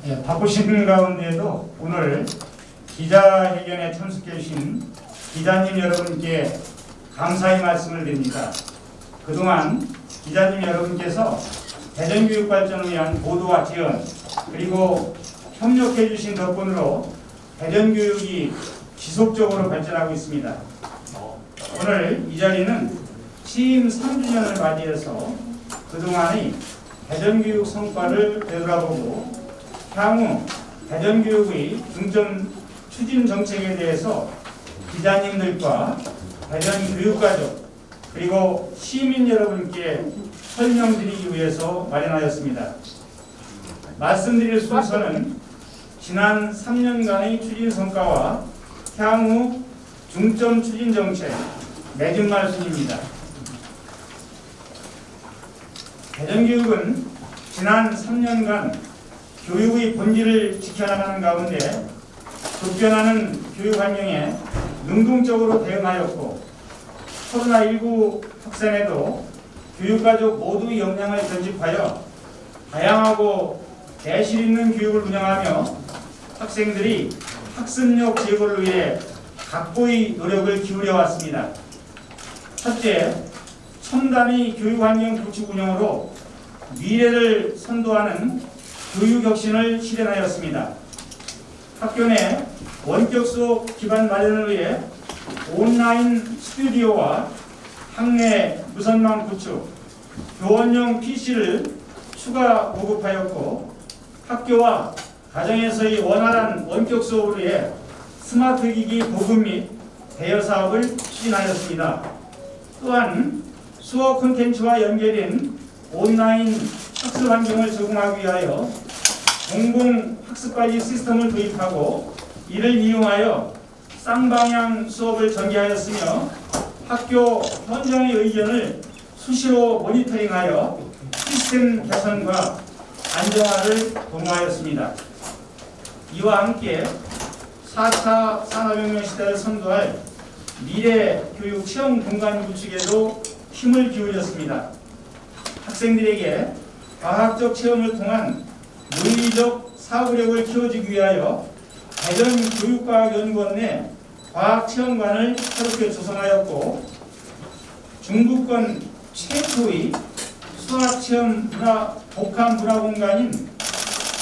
예, 바쁘신 가운데도 오늘 기자회견에 참석해 주신 기자님 여러분께 감사의 말씀을 드립니다. 그동안 기자님 여러분께서 대전교육 발전을 위한 보도와 지원 그리고 협력해 주신 덕분으로 대전교육이 지속적으로 발전하고 있습니다. 오늘 이 자리는 취임 3주년을 맞이해서 그동안의 대전교육 성과를 되돌아보고 향후 대전교육의 중점 추진 정책에 대해서 기자님들과 대전교육가족 그리고 시민 여러분께 설명드리기 위해서 마련하였습니다. 말씀드릴 순서는 지난 3년간의 추진 성과와 향후 중점 추진 정책 매진말 순입니다. 대전교육은 지난 3년간 교육의 본질을 지켜나가는 가운데 급변하는 교육 환경에 능동적으로 대응하였고 코로나19 확산에도 교육가족 모두의 역량을 결집하여 다양하고 내실 있는 교육을 운영하며 학생들이 학습력 제고를 위해 각고의 노력을 기울여 왔습니다. 첫째, 첨단의 교육환경 구축 운영으로 미래를 선도하는 교육혁신을 실현하였습니다. 학교 내 원격 수업 기반 마련을 위해 온라인 스튜디오와 학내 무선망 구축, 교원용 PC를 추가 보급하였고 학교와 가정에서의 원활한 원격 수업을 위해 스마트 기기 보급 및 대여 사업을 추진하였습니다. 또한 수업 콘텐츠와 연계된 온라인 학습 환경을 제공하기 위하여 공공학습관리 시스템을 도입하고 이를 이용하여 쌍방향 수업을 전개하였으며 학교 현장의 의견을 수시로 모니터링하여 시스템 개선과 안정화를 도모하였습니다. 이와 함께 4차 산업혁명 시대를 선도할 미래 교육 체험 공간 구축에도 힘을 기울였습니다. 학생들에게 과학적 체험을 통한 논리적 사고력을 키워주기 위하여 대전교육과학연구원 내 과학체험관을 새롭게 조성하였고 중부권 최초의 수학체험 복합 문화공간인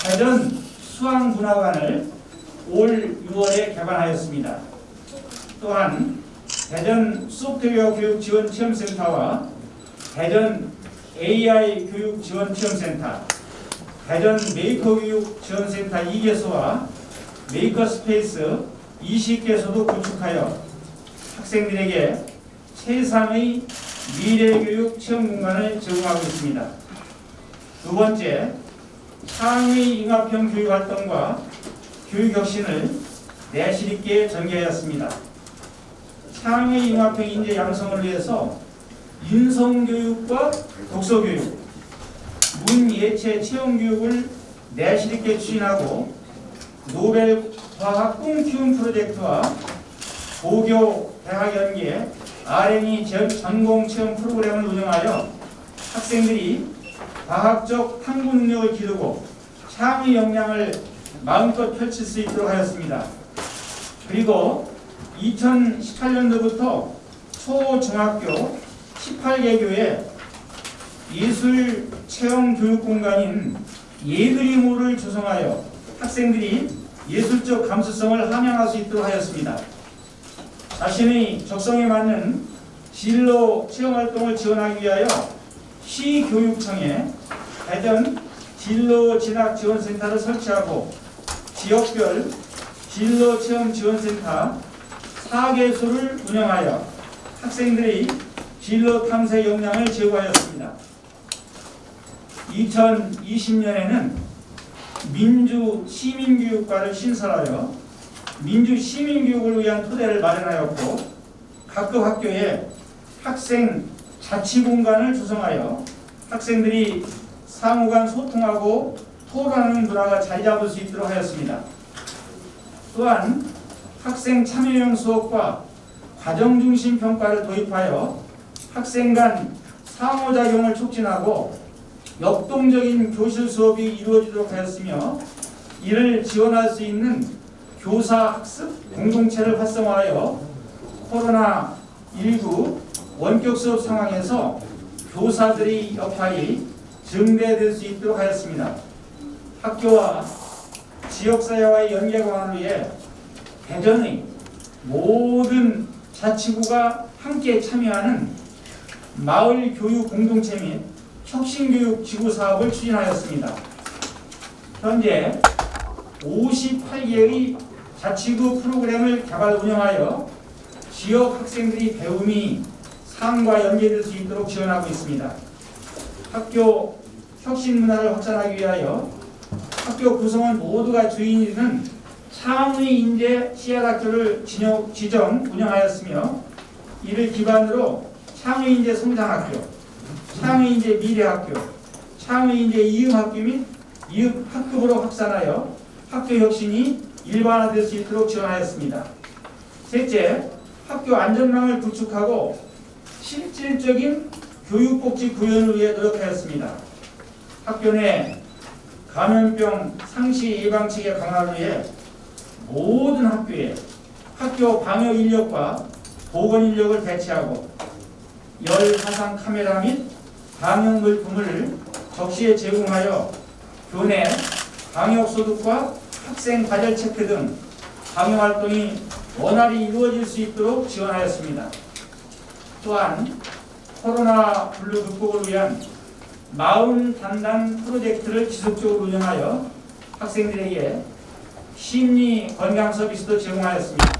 대전 수학문화관을 올 6월에 개관하였습니다. 또한 대전 소프트웨어 교육 지원 체험센터와 대전 AI 교육 지원 체험센터, 대전 메이커 교육 지원센터 2개소와 메이커 스페이스 20개소도 구축하여 학생들에게 최상의 미래교육 체험 공간을 제공하고 있습니다. 두 번째, 창의 융합형 교육활동과 교육혁신을 내실 있게 전개하였습니다. 창의 융합형 인재 양성을 위해서 인성교육과 독서교육, 문예체 체험교육을 내실 있게 추진하고 노벨 과학 꿈 키움 프로젝트와 고교 대학 연계 R&E 전공 체험 프로그램을 운영하여 학생들이 과학적 탐구 능력을 기르고 창의 역량을 마음껏 펼칠 수 있도록 하였습니다. 그리고 2018년도부터 초중학교 18개 교에 예술 체험 교육 공간인 예그리모를 조성하여 학생들이 예술적 감수성을 함양할 수 있도록 하였습니다. 자신의 적성에 맞는 진로 체험활동을 지원하기 위하여 시교육청에 대전 진로진학지원센터를 설치하고 지역별 진로체험지원센터 4개소를 운영하여 학생들의 진로탐색 역량을 제고하였습니다. 2020년에는 민주시민교육과를 신설하여 민주시민교육을 위한 토대를 마련하였고 각급 학교에 학생 자치공간을 조성하여 학생들이 상호간 소통하고 토론하는 문화가 자리 잡을 수 있도록 하였습니다. 또한 학생 참여형 수업과 과정중심 평가를 도입하여 학생 간 상호작용을 촉진하고 역동적인 교실 수업이 이루어지도록 하였으며 이를 지원할 수 있는 교사 학습 공동체를 활성화하여 코로나19 원격 수업 상황에서 교사들의 역할이 증대될 수 있도록 하였습니다. 학교와 지역사회와의 연계 강화를 위해 대전의 모든 자치구가 함께 참여하는 마을교육 공동체 및 혁신교육 지구 사업을 추진하였습니다. 현재 58개의 자치구 프로그램을 개발 운영하여 지역 학생들이 배움이 삶과 연계될 수 있도록 지원하고 있습니다. 학교 혁신 문화를 확산하기 위하여 학교 구성원 모두가 주인이 되는 창의인재 씨앗학교를 지정 운영하였으며 이를 기반으로 창의인재 성장학교, 창의인재 미래학교, 창의인재 이음학교 및 이음학급으로 확산하여 학교 혁신이 일반화될 수 있도록 지원하였습니다. 셋째, 학교 안전망을 구축하고 실질적인 교육복지 구현을 위해 노력하였습니다. 학교 내 감염병 상시 예방체계 강화를 위해 모든 학교에 학교 방역 인력과 보건 인력을 배치하고 열 화상 카메라 및 방역 물품을 적시에 제공하여 교내 방역 소독과 학생 과절 체크 등 방역 활동이 원활히 이루어질 수 있도록 지원하였습니다. 또한 코로나 블루 극복을 위한 마음 단단 프로젝트를 지속적으로 운영하여 학생들에게 심리 건강 서비스도 제공하였습니다.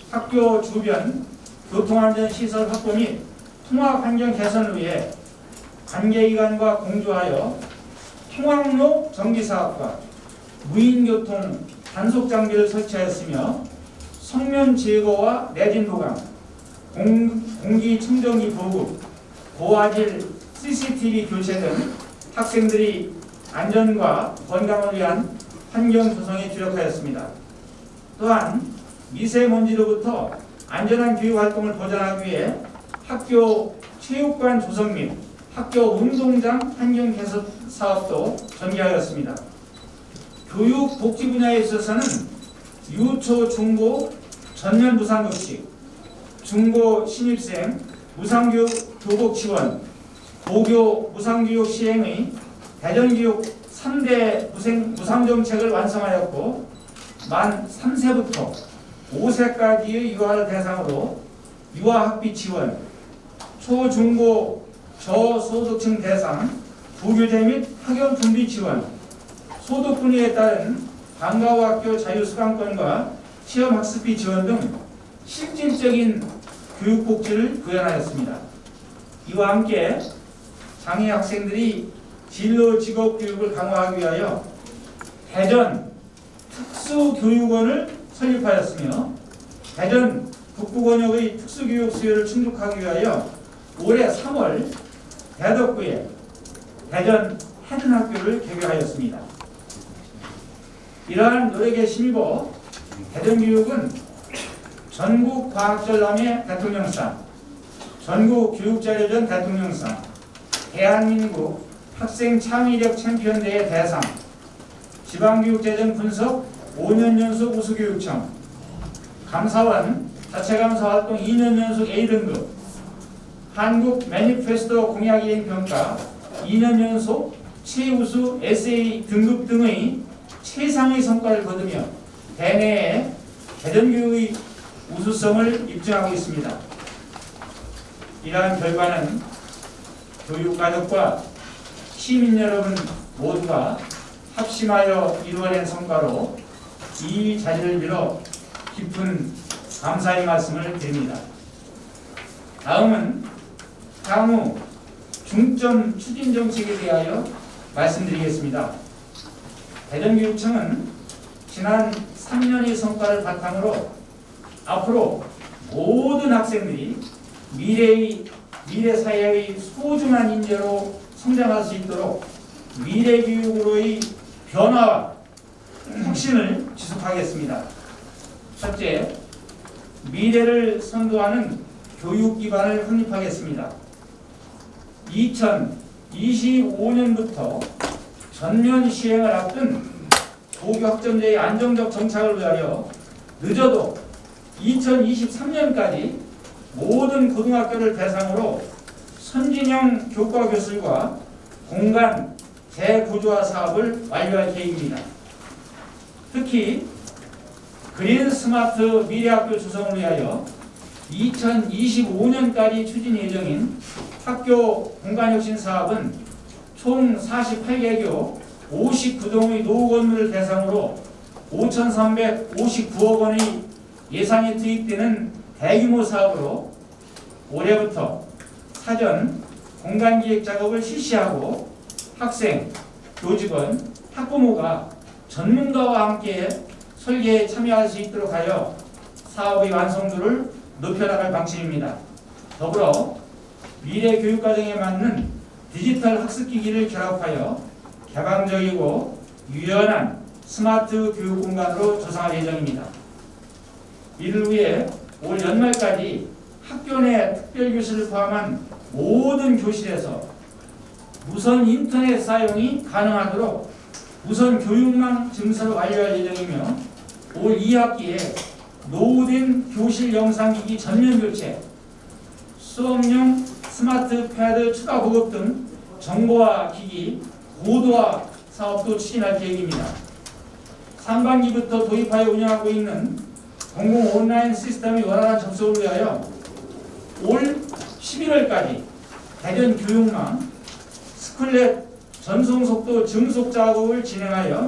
학교 주변 교통안전 시설 확보 및 통학 환경 개선을 위해 관계기관과 공조하여 통학로 정비사업과 무인교통 단속 장비를 설치하였으며 성면 제거와 내진 보강, 공기청정기 보급, 고화질 CCTV 교체 등 학생들이 안전과 건강을 위한 환경 조성에 주력하였습니다. 또한 미세먼지로부터 안전한 교육 활동을 보장하기 위해 학교 체육관 조성 및 학교 운동장 환경 개선 사업도 전개하였습니다. 교육 복지 분야에 있어서는 유초, 중고 전면 무상급식, 중고 신입생 무상교육 교복 지원, 고교 무상교육 시행의 대전교육 3대 무상정책을 완성하였고 만 3세부터 5세까지의 유아를 대상으로 유아학비 지원, 초, 중고 저소득층 대상 부교재 및 학연 분비 지원, 소득 분야에 따른 방과후학교 자유수강권과 체험학습비 지원 등 실질적인 교육복지를 구현하였습니다. 이와 함께 장애 학생들이 진로 직업교육을 강화하기 위하여 대전 특수교육원을 설립하였으며 대전 북부권역의 특수교육 수요를 충족하기 위하여 올해 3월 대덕구에 대전 해든학교를 개교하였습니다. 이러한 노력에 힘입어 대전교육은 전국과학전람회 대통령상, 전국교육자료전 대통령상, 대한민국 학생창의력 챔피언대회 대상, 지방교육재정 분석 5년 연속 우수교육청, 감사원 자체감사활동 2년 연속 A등급, 한국 매니페스토 공약이행 평가 2년 연속 최우수 SA 등급 등의 최상의 성과를 거두며 대내에 대전교육의 우수성을 입증하고 있습니다. 이러한 결과는 교육가족과 시민 여러분 모두가 합심하여 이루어낸 성과로 이 자리를 빌어 깊은 감사의 말씀을 드립니다. 다음은 향후 중점 추진 정책에 대하여 말씀드리겠습니다. 대전교육청은 지난 3년의 성과를 바탕으로 앞으로 모든 학생들이 미래 사회의 소중한 인재로 성장할 수 있도록 미래교육으로의 변화와 혁신을 지속하겠습니다. 첫째, 미래를 선도하는 교육 기반을 확립하겠습니다. 2025년부터 전면 시행을 앞둔 조교 학점제의 안정적 정착을 위하여 늦어도 2023년까지 모든 고등학교를 대상으로 선진형 교과 교실과 공간 재구조화 사업을 완료할 계획입니다. 특히 그린 스마트 미래학교 조성을 위하여 2025년까지 추진 예정인 학교 공간혁신 사업은 총 48개교 59동의 노후 건물을 대상으로 5,359억 원의 예산이 투입되는 대규모 사업으로 올해부터 사전 공간기획 작업을 실시하고 학생, 교직원, 학부모가 전문가와 함께 설계에 참여할 수 있도록 하여 사업의 완성도를 높여나갈 방침입니다. 더불어 미래 교육과정에 맞는 디지털 학습기기를 결합하여 개방적이고 유연한 스마트 교육공간으로 조성할 예정입니다. 이를 위해 올 연말까지 학교 내 특별교실을 포함한 모든 교실에서 무선 인터넷 사용이 가능하도록 무선 교육망 증설을 완료할 예정이며 올 2학기에 노후된 교실 영상기기 전면 교체, 수업용 스마트 패드 추가 보급 등 정보화 기기 고도화 사업도 추진할 계획입니다. 상반기부터 도입하여 운영하고 있는 공공 온라인 시스템의 원활한 접속을 위하여 올 11월까지 대전 교육망 스클렛 전송속도 증속 작업을 진행하여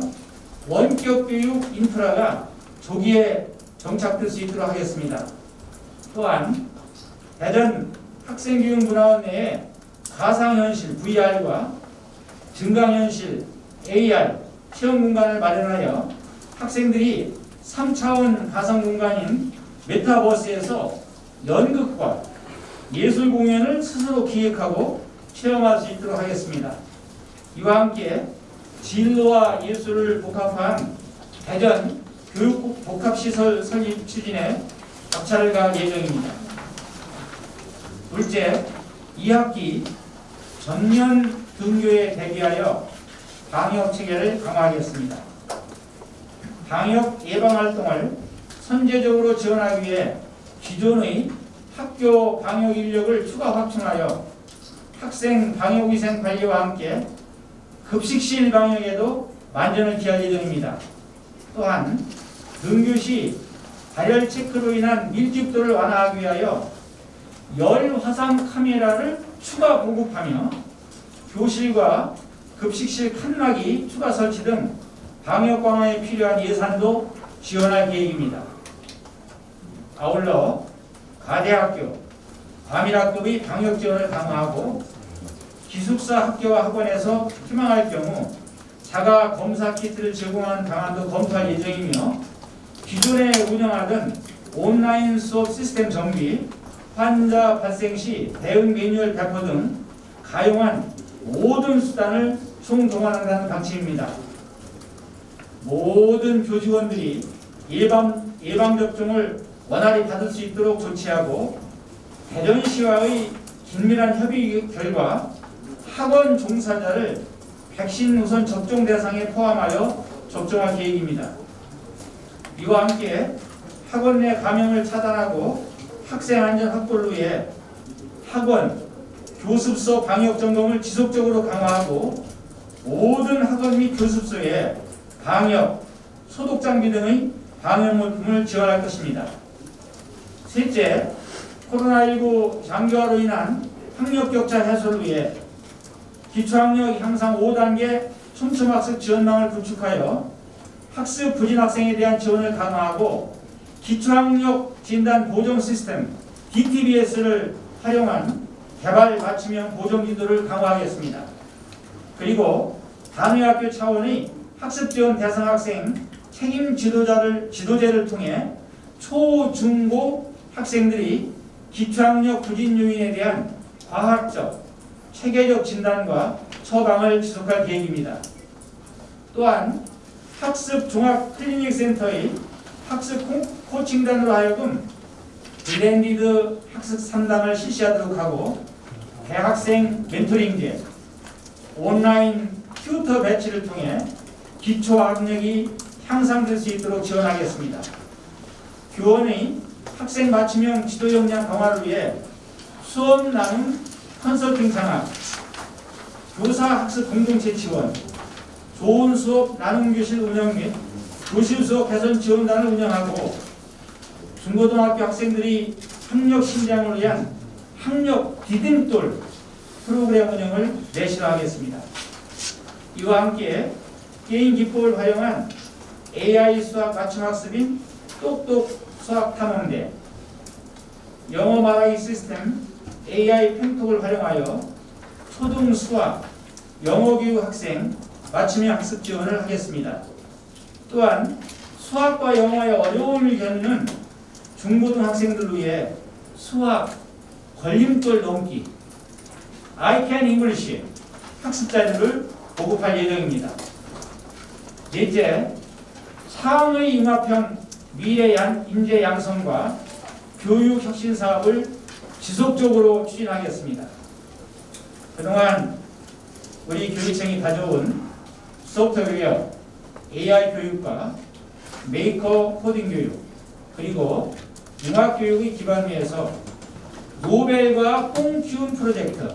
원격 교육 인프라가 조기에 정착될 수 있도록 하겠습니다. 또한 대전 학생교육문화원 내에 가상현실 VR과 증강현실 AR 체험 공간을 마련하여 학생들이 3차원 가상 공간인 메타버스에서 연극과 예술 공연을 스스로 기획하고 체험할 수 있도록 하겠습니다. 이와 함께 진로와 예술을 복합한 대전 교육 복합시설 설립 추진에 박차를 가할 예정입니다. 둘째, 2학기 전면 등교에 대비하여 방역 체계를 강화하겠습니다. 방역 예방 활동을 선제적으로 지원하기 위해 기존의 학교 방역 인력을 추가 확충하여 학생 방역위생 관리와 함께 급식실 방역에도 만전을 기할 예정입니다. 또한 등교 시 발열 체크로 인한 밀집도를 완화하기 위하여 열 화상 카메라를 추가 보급하며 교실과 급식실 칸막이 추가 설치 등 방역 강화에 필요한 예산도 지원할 계획입니다. 아울러 가대학교, 과밀학급의 방역 지원을 강화하고 기숙사 학교와 학원에서 희망할 경우 자가 검사 키트를 제공하는 방안도 검토할 예정이며 기존에 운영하던 온라인 수업 시스템 정비, 환자 발생 시 대응 매뉴얼 배포 등 가용한 모든 수단을 총동원한다는 방침입니다. 모든 교직원들이 예방접종을 원활히 받을 수 있도록 조치하고 대전시와의 긴밀한 협의 결과 학원 종사자를 백신 우선 접종 대상에 포함하여 접종할 계획입니다. 이와 함께 학원 내 감염을 차단하고 학생 안전 확보를 위해 학원, 교습소 방역 점검을 지속적으로 강화하고 모든 학원 및 교습소에 방역, 소독 장비 등의 방역물품을 지원할 것입니다. 셋째, 코로나19 장기화로 인한 학력 격차 해소를 위해 기초학력 향상 5단계 촘촘학습 지원망을 구축하여 학습 부진 학생에 대한 지원을 강화하고 기초학력 진단 보정 시스템 DTBS를 활용한 개발 맞춤형 보정 지도를 강화하겠습니다. 그리고 단위학교 차원의 학습 지원 대상 학생 책임 지도제를 통해 초, 중, 고 학생들이 기초학력 부진 요인에 대한 과학적, 체계적 진단과 처방을 지속할 계획입니다. 또한 학습 종합 클리닉 센터의 학습 코칭단으로 하여금 블렌디드 학습 3단을 실시하도록 하고 대학생 멘토링제, 온라인 튜터 배치를 통해 기초 학력이 향상될 수 있도록 지원하겠습니다. 교원의 학생 맞춤형 지도 역량 강화를 위해 수업 나눔 컨설팅 장학, 교사 학습 공동체 지원, 좋은 수업 나눔 교실 운영 및 교실 수업 개선 지원단을 운영하고 중고등학교 학생들이 학력 신장을 위한 학력 디딤돌 프로그램 운영을 내실화하겠습니다. 이와 함께 게임 기법을 활용한 AI 수학 맞춤학습인 똑똑 수학탐험대, 영어 말하기 시스템 AI 펜톡을 활용하여 초등 수학, 영어 교육 학생 맞춤형 학습 지원을 하겠습니다. 또한 수학과 영어의 어려움을 겪는 중고등 학생들을 위해 수학 걸림돌 넘기 I can English 학습 자료를 보급할 예정입니다. 넷째, 상의 융합형 미래 인재 양성과 교육 혁신 사업을 지속적으로 추진하겠습니다. 그동안 우리 교육청이 가져온 소프트웨어, AI 교육과 메이커 코딩 교육, 그리고 융합 교육의 기반 위에서 노벨과 뽕 키움 프로젝트,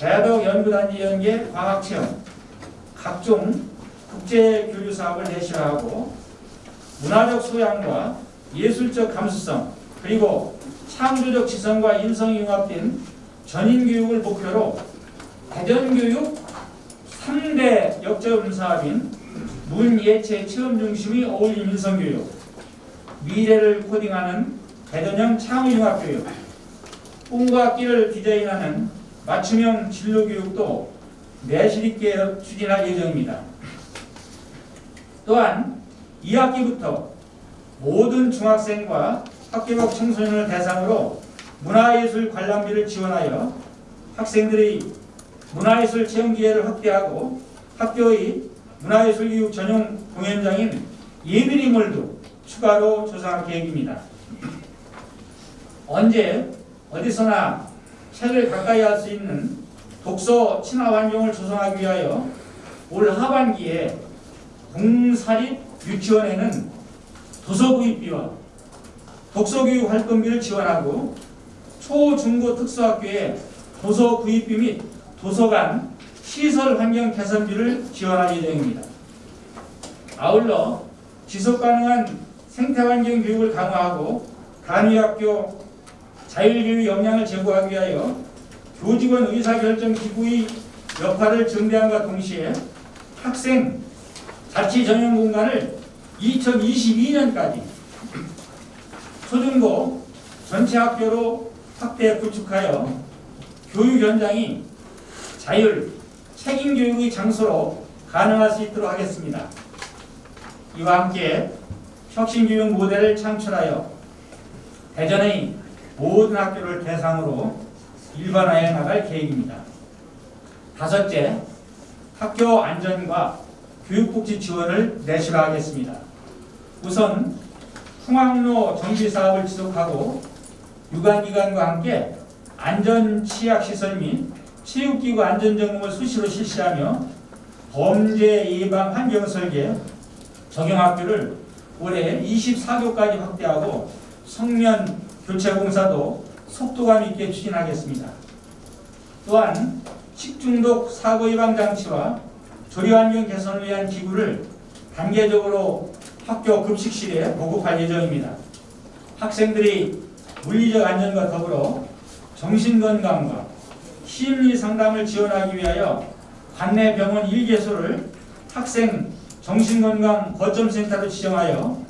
대덕 연구단지 연계 과학체험, 각종 국제교류 사업을 내실화하고 문화적 소양과 예술적 감수성, 그리고 창조적 지성과 인성이 융합된 전인교육을 목표로 대전교육 3대 역점 사업인 문예체 체험 중심의 어울림 인성교육, 미래를 코딩하는 대전형 창의융합교육, 꿈과 끼를 디자인하는 맞춤형 진로교육도 내실 있게 추진할 예정입니다. 또한 2학기부터 모든 중학생과 학교 밖 청소년을 대상으로 문화예술 관람비를 지원하여 학생들의 문화예술 체험 기회를 확대하고 학교의 문화예술 교육 전용 공연장인 예비리몰도 추가로 조성할 계획입니다. 언제 어디서나 책을 가까이 할 수 있는 독서 친화 환경을 조성하기 위하여 올 하반기에 공사립 유치원에는 도서 구입비와 독서 교육 활동비를 지원하고 초, 중고 특수학교에 도서 구입비 및 도서관 시설 환경 개선비를 지원할 예정입니다. 아울러 지속가능한 생태환경 교육을 강화하고 단위학교 자율교육 역량을 제고하기 위하여 교직원 의사결정 기구의 역할을 증대함과 동시에 학생 자치 전용 공간을 2022년까지 초중고 전체 학교로 확대 구축하여 교육 현장이 자율, 책임 교육의 장소로 가능할 수 있도록 하겠습니다. 이와 함께 혁신교육 모델을 창출하여 대전의 모든 학교를 대상으로 일반화해 나갈 계획입니다. 다섯째, 학교 안전과 교육복지 지원을 내실화하겠습니다. 우선 풍학로 정비 사업을 지속하고 유관기관과 함께 안전취약시설 및 체육기구 안전점검을 수시로 실시하며 범죄 예방 환경 설계 적용학교를 올해 24교까지 확대하고 성면 교체 공사도 속도감 있게 추진하겠습니다. 또한 식중독 사고 예방 장치와 조리 환경 개선을 위한 기구를 단계적으로 학교 급식실에 보급할 예정입니다. 학생들이 물리적 안전과 더불어 정신건강과 심리 상담을 지원하기 위하여 관내 병원 1개소를 학생 정신건강 거점센터로 지정하여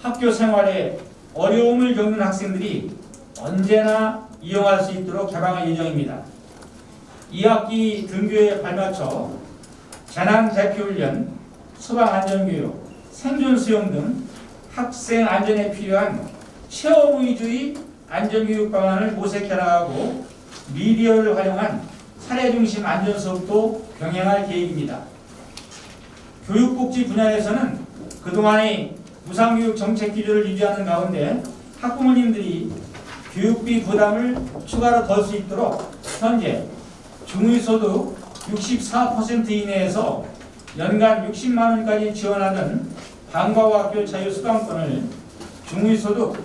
학교 생활에 어려움을 겪는 학생들이 언제나 이용할 수 있도록 개방할 예정입니다. 2학기 등교에 발맞춰 재난대피훈련, 소방안전교육, 생존수영 등 학생 안전에 필요한 체험 위주의 안전교육 방안을 모색해 나가고 미디어를 활용한 사례 중심 안전수업도 병행할 계획입니다. 교육복지 분야에서는 그동안의 무상교육 정책 기조를 유지하는 가운데 학부모님들이 교육비 부담을 추가로 덜 수 있도록 현재 중위소득 64% 이내에서 연간 60만 원까지 지원하던 방과후학교 자유수강권을 중위소득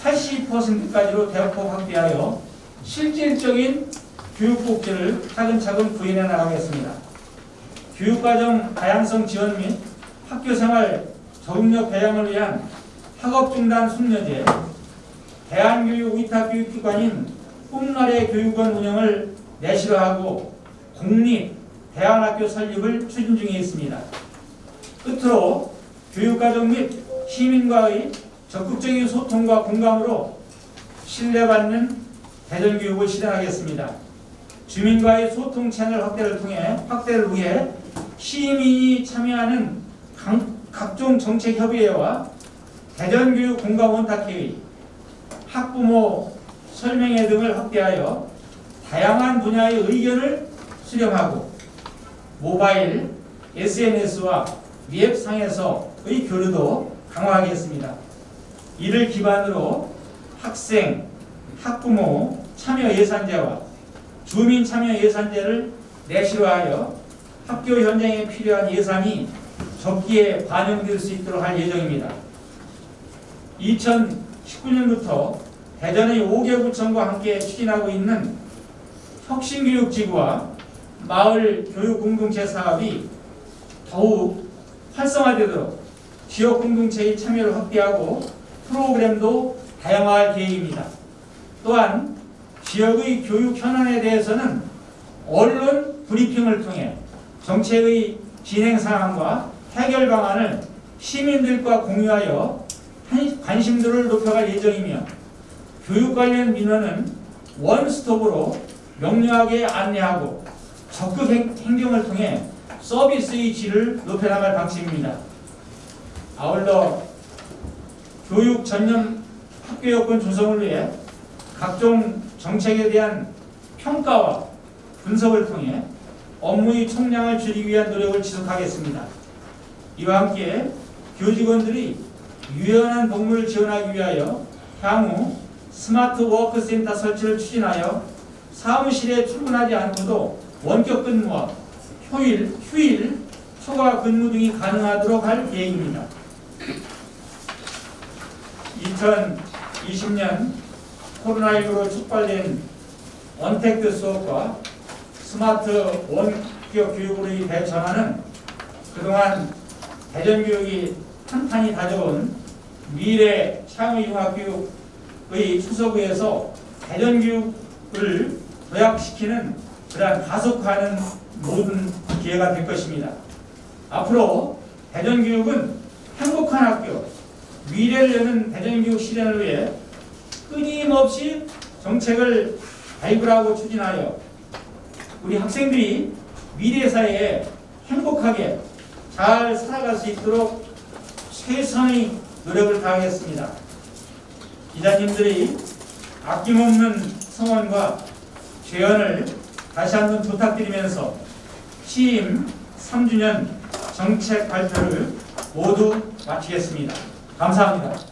80%까지로 대폭 확대하여 실질적인 교육복지를 차근차근 구현해 나가겠습니다. 교육과정 다양성 지원 및 학교생활 적응력 배양을 위한 학업중단 숙려제, 대한교육 위탁교육기관인 꿈나래 교육원 운영을 내실화하고 공립 대안학교 설립을 추진 중에 있습니다. 끝으로 교육과정 및 시민과의 적극적인 소통과 공감으로 신뢰받는 대전교육을 실현하겠습니다. 주민과의 소통 채널 확대를 위해 시민이 참여하는 각종 정책 협의회와 대전교육 공감원탁회의, 학부모 설명회 등을 확대하여 다양한 분야의 의견을 수렴하고 모바일, SNS와 웹상에서의 교류도 강화하겠습니다. 이를 기반으로 학생, 학부모 참여 예산제와 주민 참여 예산제를 내실화하여 학교 현장에 필요한 예산이 적기에 반영될 수 있도록 할 예정입니다. 2019년부터 대전의 5개 구청과 함께 추진하고 있는 혁신교육지구와 마을 교육공동체 사업이 더욱 활성화되도록 지역 공동체의 참여를 확대하고 프로그램도 다양화할 계획입니다. 또한 지역의 교육 현안에 대해서는 언론 브리핑을 통해 정책의 진행 상황과 해결 방안을 시민들과 공유하여 관심도를 높여갈 예정이며 교육 관련 민원은 원스톱으로 명료하게 안내하고 적극 행정을 통해 서비스의 질을 높여나갈 방침입니다. 아울러 교육 전념 학교 여건 조성을 위해 각종 정책에 대한 평가와 분석을 통해 업무의 총량을 줄이기 위한 노력을 지속하겠습니다. 이와 함께 교직원들이 유연한 복무를 지원하기 위하여 향후 스마트 워크센터 설치를 추진하여 사무실에 출근하지 않고도 원격 근무와 휴일, 초과 근무 등이 가능하도록 할 계획입니다. 2020년 코로나19로 촉발된 언택트 수업과 스마트 원격 교육으로의 대전환은 그동안 대전교육이 탄탄히 다져온 미래 창의융합교육의 수서구에서 대전교육을 도약시키는 그러한 가속화하는 모든 기회가 될 것입니다. 앞으로 대전교육은 행복한 학교, 미래를 여는 대전교육 실현을 위해 끊임없이 정책을 발굴하고 추진하여 우리 학생들이 미래 사회에 행복하게 잘 살아갈 수 있도록 최선의 노력을 다하겠습니다. 기자님들의 아낌없는 성원과 재연을 다시 한번 부탁드리면서 취임 3주년 정책 발표를 모두 마치겠습니다. 감사합니다.